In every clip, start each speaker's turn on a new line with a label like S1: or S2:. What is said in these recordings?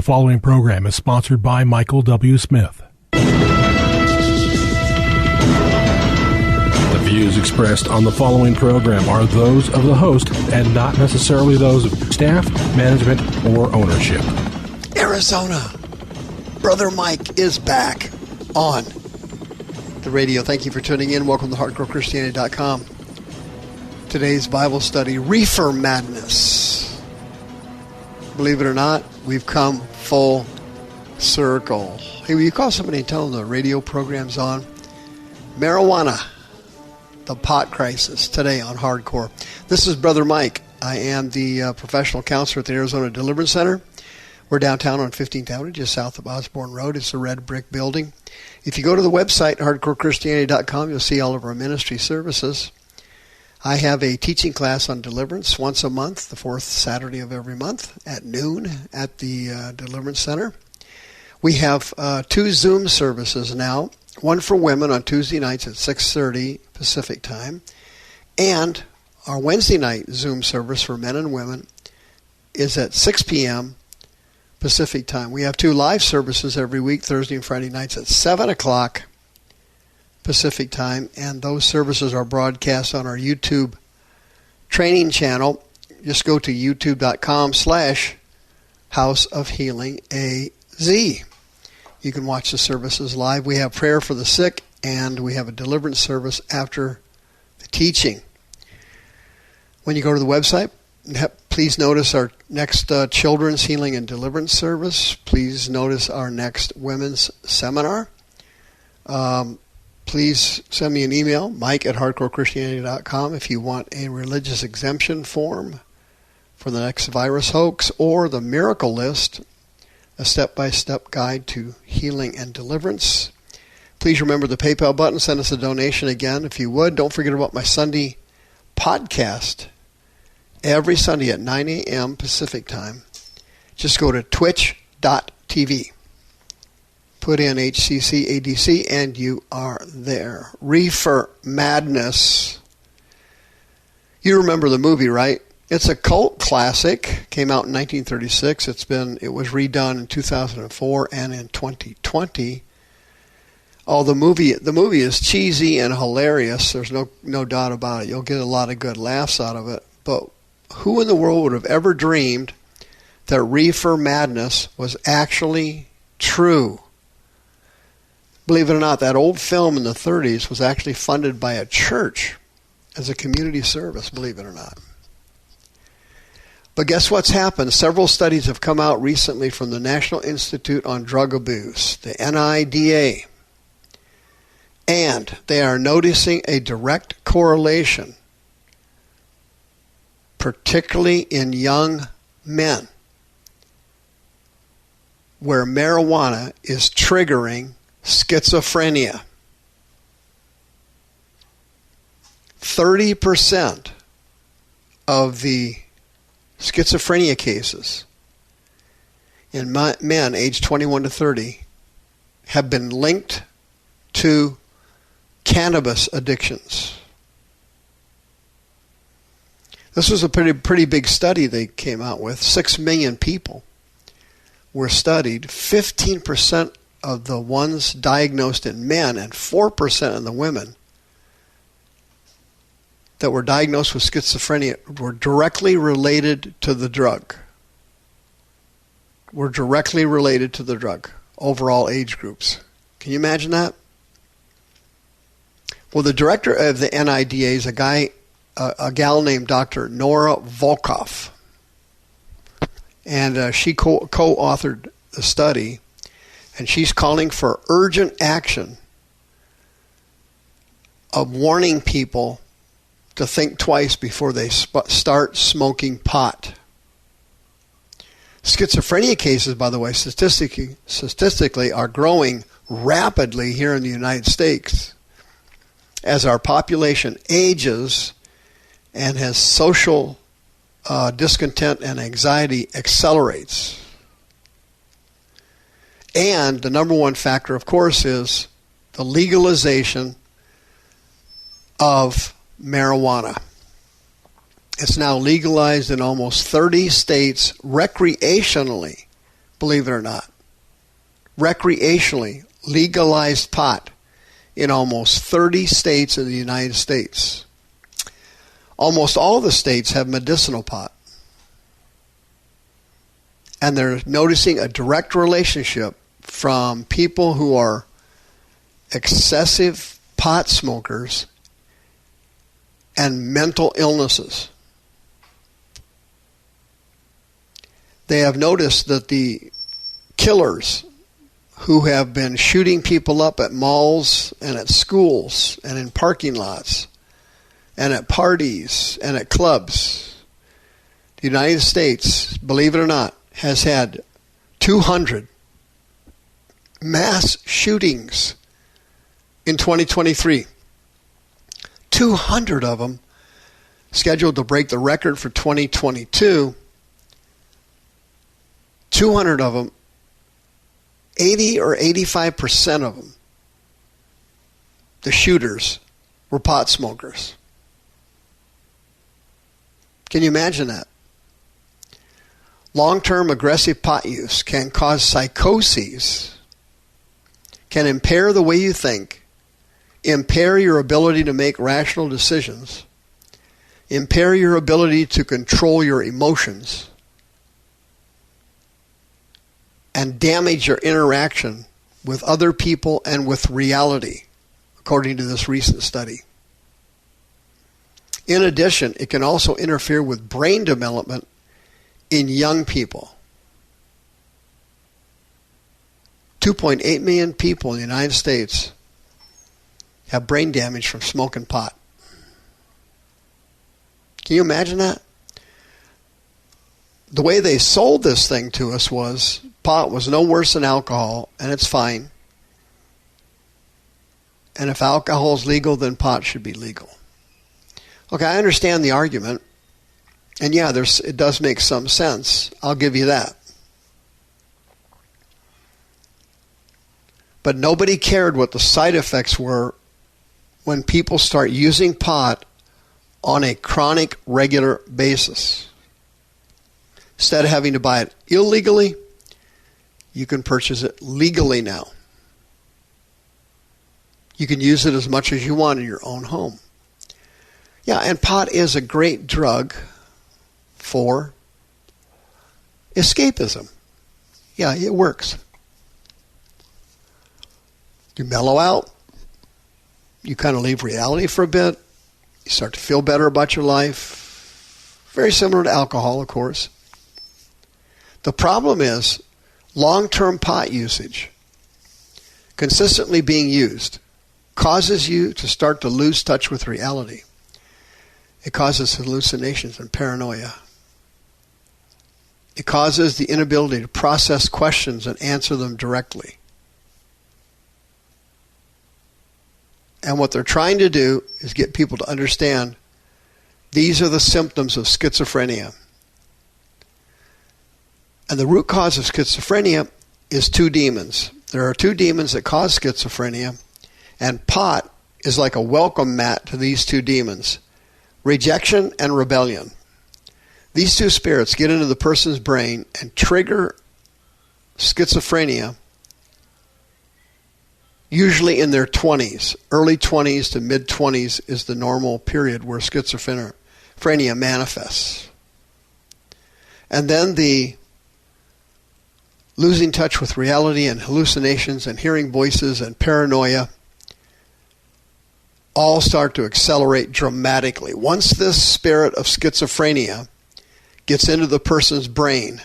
S1: following program is sponsored by Michael W. Smith. The views expressed on the following program are those of the host and not necessarily those of staff, management, or ownership.
S2: Arizona, Brother Mike is back on the radio. Thank you for tuning in. Welcome to HardcoreChristianity.com. Today's Bible study, Reefer Madness. Believe it or not, we've come full circle. Hey, will you call somebody and tell them the radio program's on? Marijuana, the pot crisis, today on Hardcore. This is Brother Mike. I am the professional counselor at the Arizona Deliverance Center. We're downtown on 15th Avenue, just south of Osborne Road. It's a red brick building. If you go to the website, HardcoreChristianity.com, you'll see all of our ministry services. I have a teaching class on deliverance once a month, the fourth Saturday of every month at noon at the Deliverance Center. We have two Zoom services now, one for women on Tuesday nights at 6:30 Pacific time, and our Wednesday night Zoom service for men and women is at 6 p.m. Pacific time. We have two live services every week, Thursday and Friday nights at 7 o'clock Pacific time, and those services are broadcast on our YouTube training channel. Just go to youtube.com/House of Healing AZ. You can watch the services live. We have prayer for the sick, and we have a deliverance service after the teaching. When you go to the website, please notice our next Children's Healing and Deliverance service. Please notice our next Women's Seminar. Please send me an email, mike@hardcorechristianity.com, if you want a religious exemption form for the next virus hoax or the miracle list, a step-by-step guide to healing and deliverance. Please remember the PayPal button. Send us a donation again if you would. Don't forget about my Sunday podcast every Sunday at 9 a.m. Pacific time. Just go to twitch.tv. Put in HCCADC and you are there. Reefer Madness. You remember the movie, right? It's a cult classic. Came out in 1936. It was redone in 2004 and in 2020. Oh, the movie is cheesy and hilarious. There's no doubt about it. You'll get a lot of good laughs out of it. But who in the world would have ever dreamed that Reefer Madness was actually true? Believe it or not, that old film in the 30s was actually funded by a church as a community service, believe it or not. But guess what's happened? Several studies have come out recently from the National Institute on Drug Abuse, the NIDA, and they are noticing a direct correlation, particularly in young men, where marijuana is triggering schizophrenia. 30% of the schizophrenia cases in men aged 21 to 30 have been linked to cannabis addictions. This was a pretty big study they came out with. 6 million people were studied. 15% of the ones diagnosed in men and 4% in the women that were diagnosed with schizophrenia were directly related to the drug. Overall age groups. Can you imagine that? Well, the director of the NIDA is a gal named Dr. Nora Volkoff. And she co-authored the study. And she's calling for urgent action of warning people to think twice before they start smoking pot. Schizophrenia cases, by the way, statistically are growing rapidly here in the United States as our population ages and as social discontent and anxiety accelerates. And the number one factor, of course, is the legalization of marijuana. It's now legalized in almost 30 states recreationally believe it or not. Recreationally legalized pot in almost 30 states in the United States. Almost all the states have medicinal pot. And they're noticing a direct relationship from people who are excessive pot smokers and mental illnesses. They have noticed that the killers who have been shooting people up at malls and at schools and in parking lots and at parties and at clubs, the United States, believe it or not, has had 200 mass shootings in 2023. 200 of them scheduled to break the record for 2022. 200 of them, 80 or 85% of them, the shooters, were pot smokers. Can you imagine that? Long-term aggressive pot use can cause psychoses, can impair the way you think, impair your ability to make rational decisions, impair your ability to control your emotions, and damage your interaction with other people and with reality, according to this recent study. In addition, it can also interfere with brain development in young people. 2.8 million people in the United States have brain damage from smoking pot. Can you imagine that? The way they sold this thing to us was pot was no worse than alcohol, and it's fine. And if alcohol is legal, then pot should be legal. Okay, I understand the argument. And yeah, it does make some sense. I'll give you that. But nobody cared what the side effects were when people start using pot on a chronic, regular basis. Instead of having to buy it illegally, you can purchase it legally now. You can use it as much as you want in your own home. Yeah, and pot is a great drug for escapism. Yeah, it works. You mellow out. You kind of leave reality for a bit. You start to feel better about your life. Very similar to alcohol, of course. The problem is long-term pot usage, consistently being used, causes you to start to lose touch with reality. It causes hallucinations and paranoia. It causes the inability to process questions and answer them directly. And what they're trying to do is get people to understand these are the symptoms of schizophrenia. And the root cause of schizophrenia is two demons. There are two demons that cause schizophrenia, and pot is like a welcome mat to these two demons: rejection and rebellion. These two spirits get into the person's brain and trigger schizophrenia, usually in their 20s. Early 20s to mid-20s is the normal period where schizophrenia manifests. And then the losing touch with reality and hallucinations and hearing voices and paranoia all start to accelerate dramatically. Once this spirit of schizophrenia gets into the person's brain,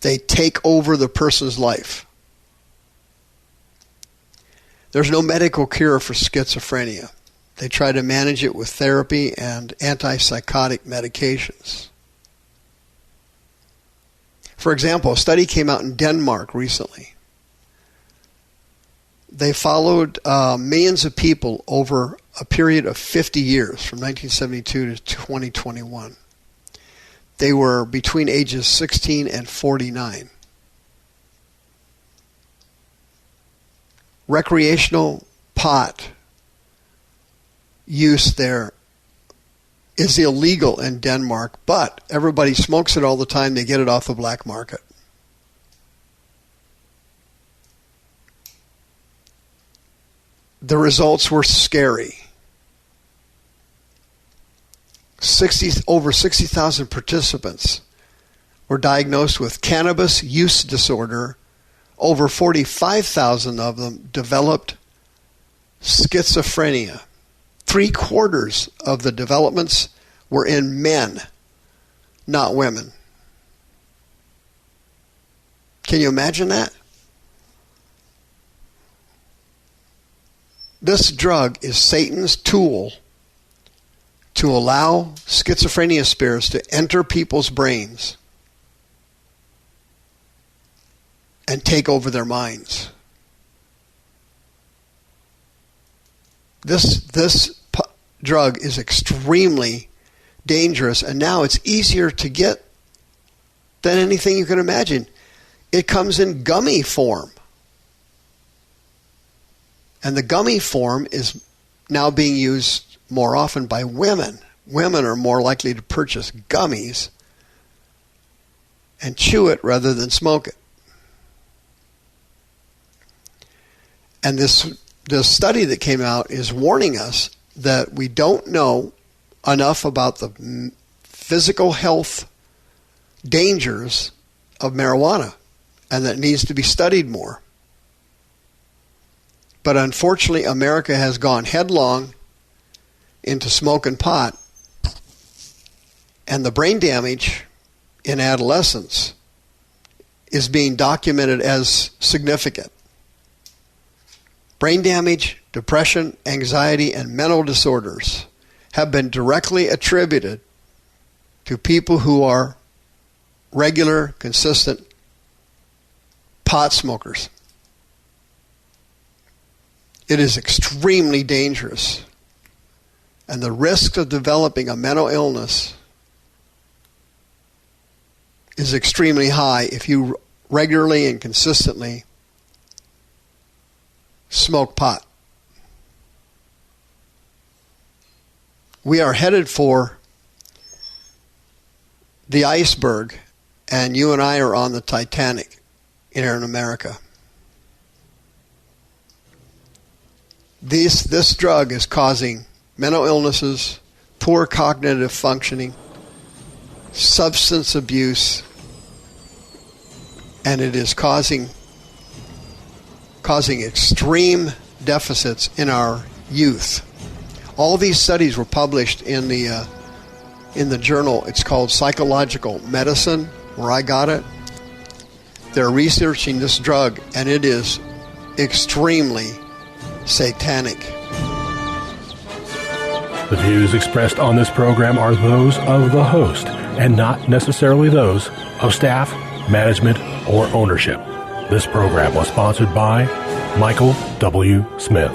S2: they take over the person's life. There's no medical cure for schizophrenia. They try to manage it with therapy and antipsychotic medications. For example, a study came out in Denmark recently. They followed millions of people over a period of 50 years, from 1972 to 2021. They were between ages 16 and 49. Recreational pot use there is illegal in Denmark, but everybody smokes it all the time. They get it off the black market. The results were scary. Over 60,000 participants were diagnosed with cannabis use disorder. Over 45,000 of them developed schizophrenia. 3/4 of the developments were in men, not women. Can you imagine that? This drug is Satan's tool to allow schizophrenia spirits to enter people's brains and take over their minds. This drug is extremely dangerous, and now it's easier to get than anything you can imagine. It comes in gummy form. And the gummy form is now being used more often by women. Women are more likely to purchase gummies and chew it rather than smoke it. And this study that came out is warning us that we don't know enough about the physical health dangers of marijuana, and that needs to be studied more. But unfortunately, America has gone headlong into smoking pot, and the brain damage in adolescence is being documented as significant. Brain damage, depression, anxiety, and mental disorders have been directly attributed to people who are regular, consistent pot smokers. It is extremely dangerous, and the risk of developing a mental illness is extremely high if you regularly and consistently smoke pot. We are headed for the iceberg, and you and I are on the Titanic here in America. This drug is causing mental illnesses, poor cognitive functioning, substance abuse, and it is causing extreme deficits in our youth. All these studies were published in the journal. It's called Psychological Medicine, where I got it. They're researching this drug, and it is extremely satanic.
S1: The views expressed on this program are those of the host and not necessarily those of staff, management, or ownership. This program was sponsored by Michael W. Smith.